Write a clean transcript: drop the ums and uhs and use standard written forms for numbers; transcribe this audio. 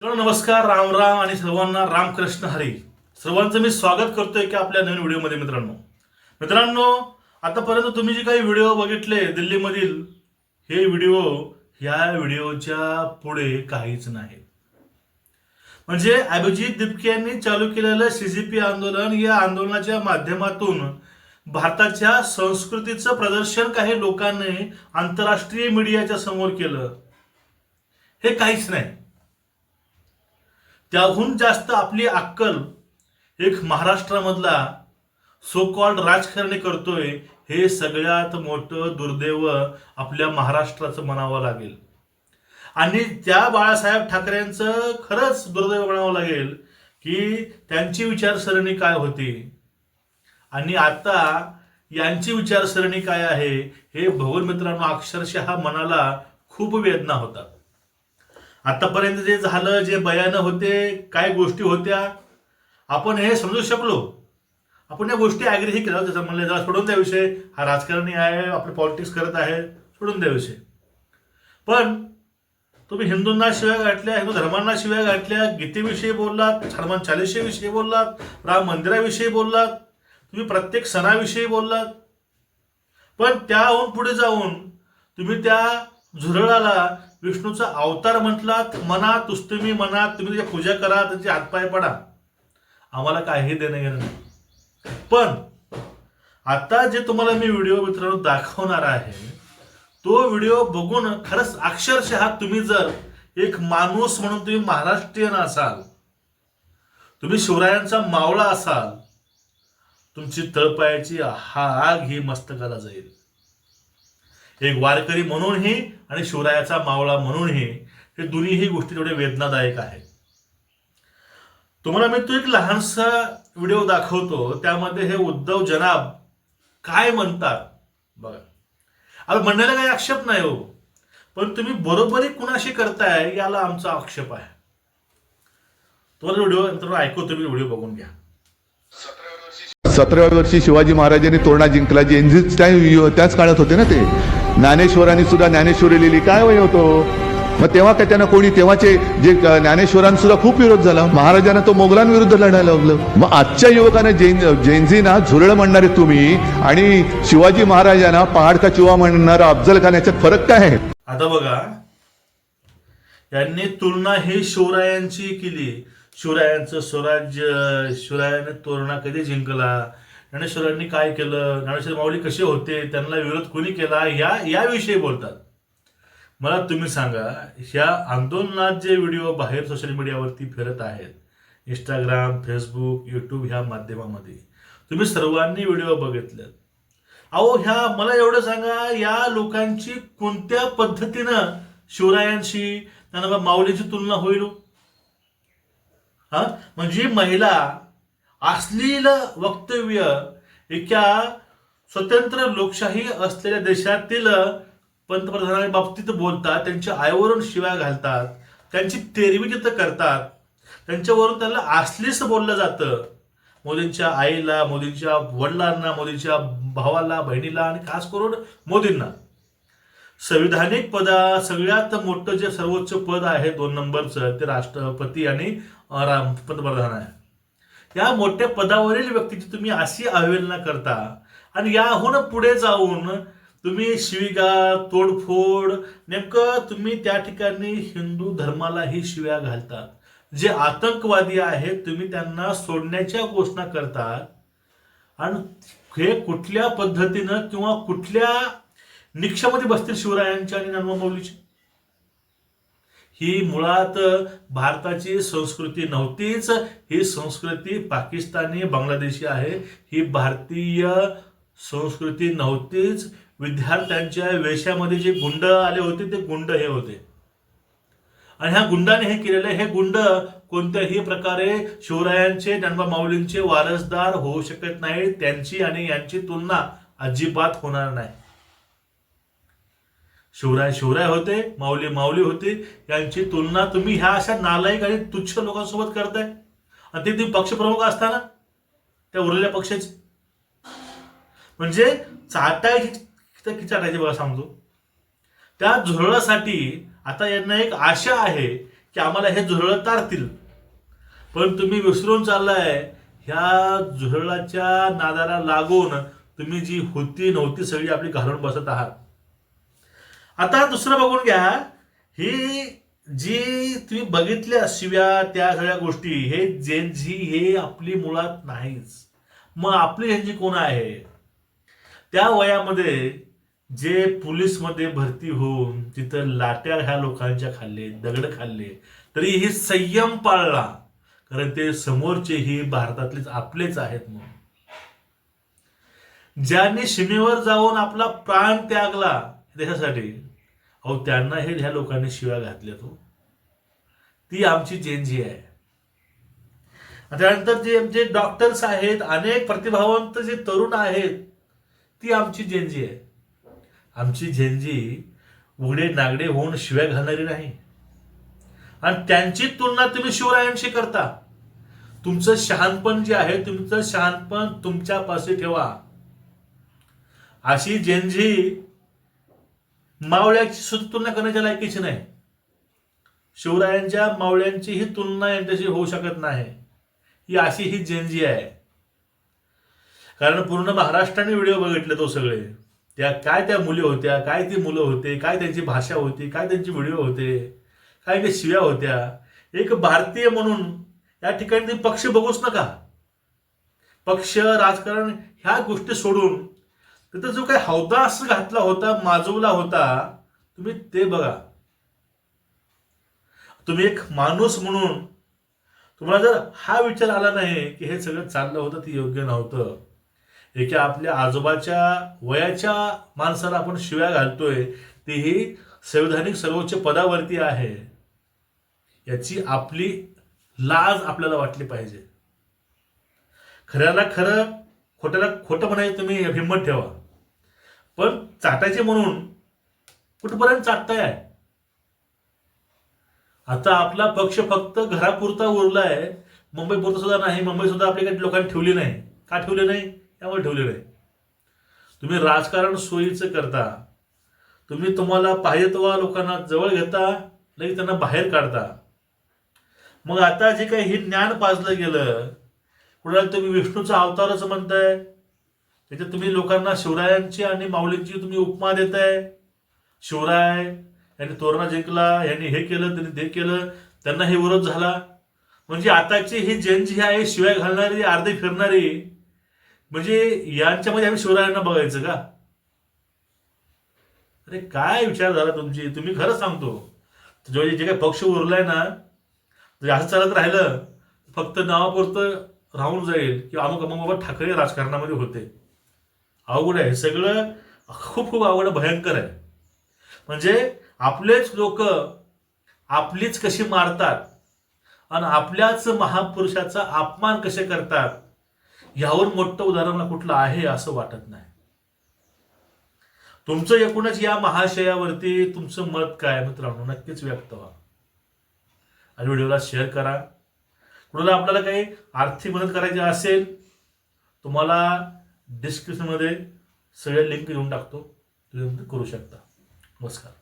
नमस्कार, राम राम आणि सर्वांना रामकृष्ण हरी. सर्वांचं मी स्वागत करतोय की आपल्या नवीन व्हिडिओमध्ये. मित्रांनो, आतापर्यंत तुम्ही जे काही व्हिडिओ बघितले दिल्लीमधील, हे व्हिडिओ ह्या व्हिडिओच्या पुढे काहीच नाही. म्हणजे अभिजित दिपके यांनी चालू केलेलं सीसीपी आंदोलन, या आंदोलनाच्या माध्यमातून भारताच्या संस्कृतीचं प्रदर्शन काही लोकांनी आंतरराष्ट्रीय मीडियाच्या समोर केलं, हे काहीच नाही. त्याहून जास्त आपली अक्कल एक महाराष्ट्रामधला सो कॉल्ड राजकारणी करतोय, हे सगळ्यात मोठं दुर्दैव आपल्या महाराष्ट्राचं म्हणावं लागेल. आणि त्या बाळासाहेब ठाकरेंचं खरंच दुर्दैव म्हणावं लागेल की त्यांची विचारसरणी काय होती आणि आता यांची विचारसरणी काय आहे, हे बघून मित्रांनो अक्षरशः मनाला खूप वेदना होतात. आतापर्यंत जे झालं, जे बयानं होते, काय गोष्टी होत्या, आपण हे समजू शकलो, आपण या गोष्टी ॲग्रीही केल्या. त्याचं म्हणलं जरा सोडून द्या विषय, हा राजकारणी आहे, आपले पॉलिटिक्स करत आहे, सोडून द्या विषय. पण तुम्ही हिंदूंना शिव्या घातल्या, हिंदू धर्मांना शिव्या घातल्या, गीतेविषयी बोललात, हनुमान चालीसेविषयी बोललात, राम मंदिराविषयी बोललात, तुम्ही प्रत्येक सणाविषयी बोललात. पण त्याहून पुढे जाऊन तुम्ही त्या झुरळाला विष्णूचा अवतार म्हटलात. मनात तुम्ही मनात तुम्ही त्याची पूजा करा, त्याचे हातपाय पडा, आम्हाला काही देणं घेणं नाही. पण आता जे तुम्हाला मी व्हिडिओ मित्रांनो दाखवणार आहे, तो व्हिडिओ बघून खरंच अक्षरशः तुम्ही जर एक माणूस म्हणून तुम्ही महाराष्ट्रीयन असाल, तुम्ही शिवरायांचा मावळा असाल, तुमची तळपायाची आग ही मस्तकाला जाईल. एक वारकरी म्हणूनही आणि शिवरायाचा मावळा म्हणूनही हे दोन्हीही गोष्टी तेवढे वेदनादायक आहेत. तुम्हाला मी तो एक लहानसा व्हिडिओ दाखवतो, त्यामध्ये हे उद्धव जनाब काय म्हणतात बघा. आता म्हणण्याला काही आक्षेप नाही हो, पण तुम्ही बरोबरी कुणाशी करताय याला आमचा आक्षेप आहे. तुम्हाला व्हिडिओ नंतर ऐकू, तुम्ही व्हिडिओ बघून घ्या. 17व्या वर्षी शिवाजी महाराजांनी तोरणा जिंकला. त्याच काळात होते ना ते. ज्ञानेश्वरांनी सुद्धा ज्ञानेश्वरी लिहिली, काय वय होतो मग तेव्हा काय त्यांना कोणी, तेव्हाचे जे ज्ञानेश्वरांना सुद्धा खूप विरोध झाला. महाराजांना तो मोगलांविरुद्ध लढायला लागलं. मग आजच्या युवकांना जैनजींना झुरळ म्हणणारे तुम्ही आणि शिवाजी महाराजांना पहाड का चुवा म्हणणारा अफजल खान, याच्यात फरक काय आहे? आता बघा, यांनी तुलना ही शिवरायांची केली. शिवरायांचं स्वराज्य, शिवरायाने तोरणा कधी जिंकला, ज्ञानेश्वरांनी काय केलं, ज्ञानेश्वर माऊली कसे होते, त्यांना विरोध कोणी केला, याविषयी बोलतात. मला तुम्ही सांगा, ह्या आंदोलनात जे व्हिडिओ बाहेर सोशल मीडियावरती फिरत आहेत, इंस्टाग्राम, फेसबुक, यूट्यूब ह्या माध्यमामध्ये तुम्ही सर्वांनी व्हिडिओ बघितले. अहो, ह्या मला एवढं सांगा, या लोकांची कोणत्या पद्धतीनं शिवरायांशी, त्यांना माऊलीची तुलना होईल? म्हणजे महिला अश्लील वक्तव्य एका स्वतंत्र लोकशाही असलेल्या देशातील पंतप्रधानांच्या बाबतीत बोलतात, त्यांच्या आईवरून शिव्या घालतात, त्यांची तेरवी तिथं करतात, त्यांच्यावरून त्यांना अश्लील बोललं जातं. मोदींच्या आईला, मोदींच्या वडिलांना, मोदींच्या भावाला, बहिणीला आणि खास करून मोदींना. संविधानिक सगळ्यात मोठं जे सर्वोच्च पद आहे 2 नंबरचं, ते राष्ट्रपती आणि पंतप्रधान आहे. या मोठ्या पदावरील व्यक्तीची तुम्ही अशी अवहेलना करता आणि याहून पुढे जाऊन तुम्ही शिवीगाळ, तोडफोड, नेमकं तुम्ही त्या ठिकाणी हिंदू धर्मालाही शिव्या घालतात. जे आतंकवादी आहेत तुम्ही त्यांना सोडण्याच्या घोषणा करतात. आणि हे कुठल्या पद्धतीनं किंवा कुठल्या निकषामध्ये बसतील शिवरायांच्या आणि ज्ञानोबा? ही मुळात भारताची संस्कृती नव्हतीच. ही संस्कृती पाकिस्तानी, बांगलादेशी आहे. ही भारतीय संस्कृती नव्हतीच. विद्यार्थ्यांच्या वेशामध्ये जे गुंड आले होते, ते गुंड हे होते. आणि ह्या गुंडाने हे केलेलं, हे गुंड कोणत्याही प्रकारे शिवरायांचे, ज्ञानोबा माऊलींचे वारसदार होऊ शकत नाही. त्यांची आणि यांची तुलना अजिबात होणार नाही. शिवराय होते, माऊली होते, यांची तुलना तुम्ही ह्या अशा नालायक आणि तुच्छ लोकांसोबत करताय. आणि ते तुम्ही पक्षप्रमुख असताना त्या उरलेल्या पक्षाचे म्हणजे चाटायची बघा सांगतो. त्या झुरळासाठी आता यांना एक आशा आहे की आम्हाला हे झुरळं तारतील. पण तुम्ही विसरून चाललाय ह्या झुरळाच्या नादाला लागून तुम्ही जी होती नव्हती सगळी आपली घालून बसत आहात. आता दुसरं बघून घ्या, ही जी तुम्ही बघितल्या शिव्या त्या सगळ्या गोष्टी, हे जेनझी हे आपली मुळात नाहीच. मग आपली जेनझी कोण आहे? त्या वयामध्ये जे पोलीसमध्ये भरती होऊन तिथं लाट्या ह्या लोकांच्या खाल्ले, दगड खाल्ले, तरीही संयम पाळला, कारण ते समोरचेही भारतातलेच आपलेच आहेत. म्हणून ज्यांनी सीमेवर जाऊन आपला प्राण त्यागला देशासाठी, अहो त्यांना हे ह्या लोकांनी शिव्या घातल्या. तो ती आमची जेनझी आहे. त्यानंतर जे डॉक्टर्स आहेत, अनेक प्रतिभावंत जे तरुण आहेत, ती आमची जेनझी आहे. आमची जेनझी उघडे नागडे होऊन शिव्या घालणारी नाही. आणि त्यांची तुलना तुम्ही शिवरायांशी करता. तुमचं शहाणपण जे आहे, तुमचं शहाणपण तुमच्यापाशी ठेवा. अशी जेनझी मावळ्याची सुद्धा तुलना करण्याच्या लायकीची नाही. शिवरायांच्या मावळ्यांची ही तुलना यांच्याशी होऊ शकत नाही. ही अशी ही जेनझी आहे. कारण पूर्ण महाराष्ट्राने व्हिडिओ बघितले तो सगळे. त्या मुली होत्या, काय ती मुलं होते, काय त्यांची भाषा होती, काय त्यांचे व्हिडिओ होते, काय ते शिव्या होत्या. एक भारतीय म्हणून या ठिकाणी तुम्ही पक्ष बघूच नका. पक्ष राजकारण ह्या गोष्टी सोडून तिथं जो काही हौदास घातला होता, माजवला होता, तुम्ही ते बघा. तुम्ही एक माणूस म्हणून तुम्हाला जर हा विचार आला नाही की हे सगळं चाललं होतं ते योग्य नव्हतं, एका आपल्या आजोबाच्या वयाच्या माणसाला आपण शिव्या घालतोय, तेही संविधानिक सर्वोच्च पदावरती आहे, याची आपली लाज आपल्याला वाटली पाहिजे. खऱ्याला खरं, खोट्याला खोटं म्हणायचं तुम्ही हिंमत ठेवा. पण चाटायचे म्हणून कुठपर्यंत चाटताय? आता आपला पक्ष फक्त घरापुरता उरलाय, मुंबईपुरता सुद्धा नाही. मुंबई सुद्धा आपली काही लोकांनी ठेवली नाही. का ठेवले नाही? त्यामुळे ठेवले नाही. तुम्ही राजकारण सोयीचं करता. तुम्हाला पाहिजे तेव्हा लोकांना जवळ घेता, लगेच त्यांना बाहेर काढता. मग आता जे काही हे ज्ञान पाजलं गेलं, कुणाला तुम्ही विष्णूचा अवतारच म्हणताय, त्याच्यात तुम्ही लोकांना शिवरायांची आणि माऊलींची तुम्ही उपमा देताय. शिवराय यांनी तोरणा जिंकला, यांनी हे केलं, त्यांनी ते केलं, त्यांना हे विरोध झाला. म्हणजे आताची ही जेनझी आहे, शिवाय घालणारी, अर्धी फिरणारी, म्हणजे यांच्यामध्ये आम्ही शिवरायांना बघायचं का? अरे काय विचार झाला तुमची? तुम्ही खरं सांगतो, जे काही पक्ष उरलाय ना, असं चालत राहिलं फक्त नावापुरतं राहून जाईल की अमुक बाबा ठाकरे राजकारणामध्ये होते. अवघड आहे सगळं, खूप खूप अवघड, भयंकर आहे. म्हणजे आपलेच लोक आपलीच कशी मारतात आणि आपल्याच महापुरुषाचा अपमान कसे करतात, यावर मोठं उदाहरण मला कुठलं आहे असं वाटत नाही. तुमचं एकूणच या महाशयावरती तुमचं मत काय मित्रांनो, नक्कीच व्यक्त व्हा आणि व्हिडिओला शेअर करा. कुणाला आपल्याला काही आर्थिक मदत करायची असेल, तुम्हाला डिस्क्रिप्शनमध्ये सगळे लिंक देऊन टाकतो, तुम्ही करू शकता. नमस्कार.